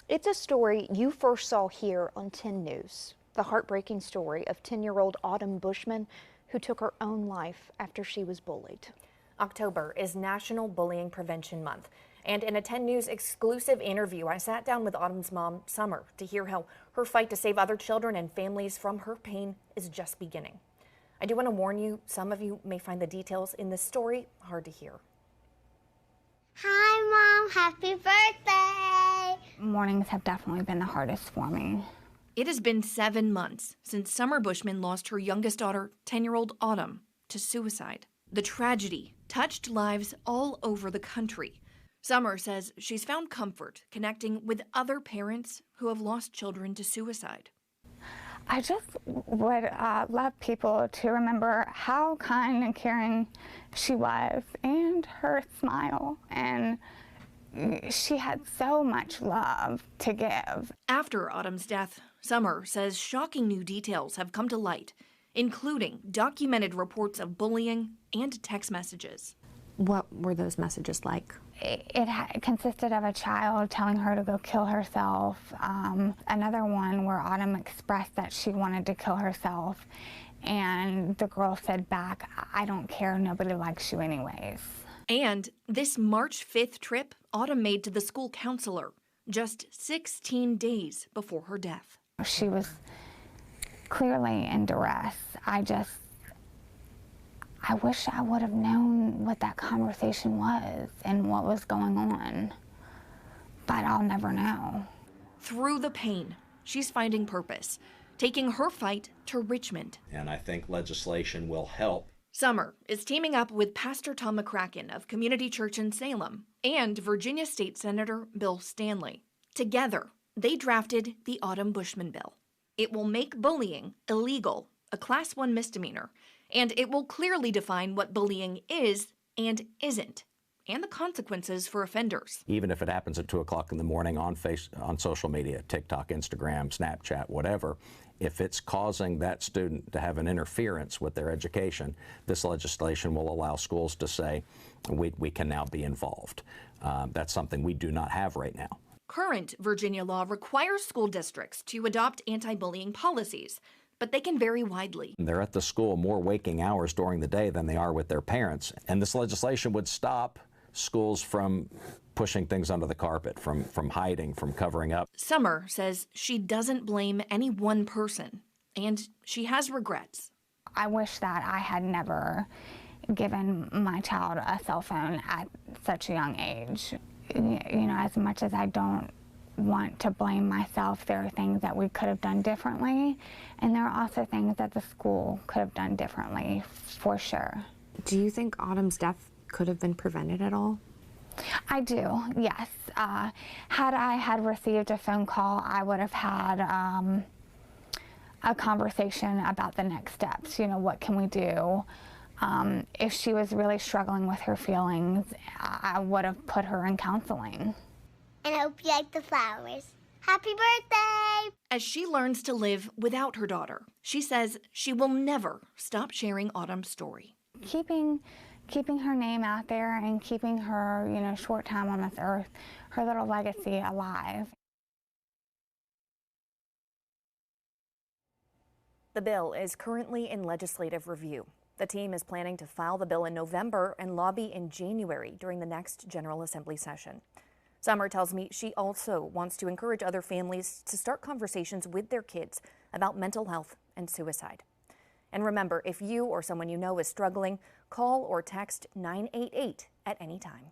It's a story you first saw here on 10 News. The heartbreaking story of 10-year-old Autumn Bushman, who took her own life after she was bullied. October is National Bullying Prevention Month. And in a 10 News exclusive interview, I sat down with Autumn's mom, Summer, to hear how her fight to save other children and families from her pain is just beginning. I do want to warn you, some of you may find the details in this story hard to hear. Hi, Mom. Happy birthday. Mornings have definitely been the hardest for me. It has been 7 months since Summer Bushman lost her youngest daughter, 10-year-old Autumn, to suicide. The tragedy touched lives all over the country. Summer says she's found comfort connecting with other parents who have lost children to suicide. I just would love people to remember how kind and caring she was and her smile. And she had so much love to give. After Autumn's death, Summer says shocking new details have come to light, including documented reports of bullying and text messages. What were those messages like? It consisted of a child telling her to go kill herself, another one where Autumn expressed that she wanted to kill herself, and the girl said back, "I don't care, nobody likes you anyways." And this March 5th trip Autumn made to the school counselor just 16 days before her death. She was clearly in duress. I wish I would have known what that conversation was and what was going on, but I'll never know. Through the pain, she's finding purpose, taking her fight to Richmond. And I think legislation will help. Summer is teaming up with Pastor Tom McCracken of Community Church in Salem and Virginia State Senator Bill Stanley. Together, they drafted the Autumn Bushman bill. It will make bullying illegal, a Class 1 misdemeanor, and it will clearly define what bullying is and isn't, and the consequences for offenders. Even if it happens at 2 o'clock in the morning on social media, TikTok, Instagram, Snapchat, whatever, if it's causing that student to have an interference with their education, this legislation will allow schools to say, we can now be involved. That's something we do not have right now. Current Virginia law requires school districts to adopt anti-bullying policies, but they can vary widely. They're at the school more waking hours during the day than they are with their parents. And this legislation would stop schools from pushing things under the carpet, from hiding, from covering up. Summer says she doesn't blame any one person, and she has regrets. I wish that I had never given my child a cell phone at such a young age. You know, as much as I don't want to blame myself, there are things that we could have done differently, and there are also things that the school could have done differently, for sure. Do you think Autumn's death could have been prevented at all? I do, yes. Had I had received a phone call, I would have had a conversation about the next steps. You know, what can we do? If she was really struggling with her feelings, I would have put her in counseling. And I hope you like the flowers. Happy birthday! As she learns to live without her daughter, she says she will never stop sharing Autumn's story. Keeping her name out there and keeping her, you know, short time on this earth, her little legacy alive. The bill is currently in legislative review. The team is planning to file the bill in November and lobby in January during the next General Assembly session. Summer tells me she also wants to encourage other families to start conversations with their kids about mental health and suicide. And remember, if you or someone you know is struggling, call or text 988 at any time.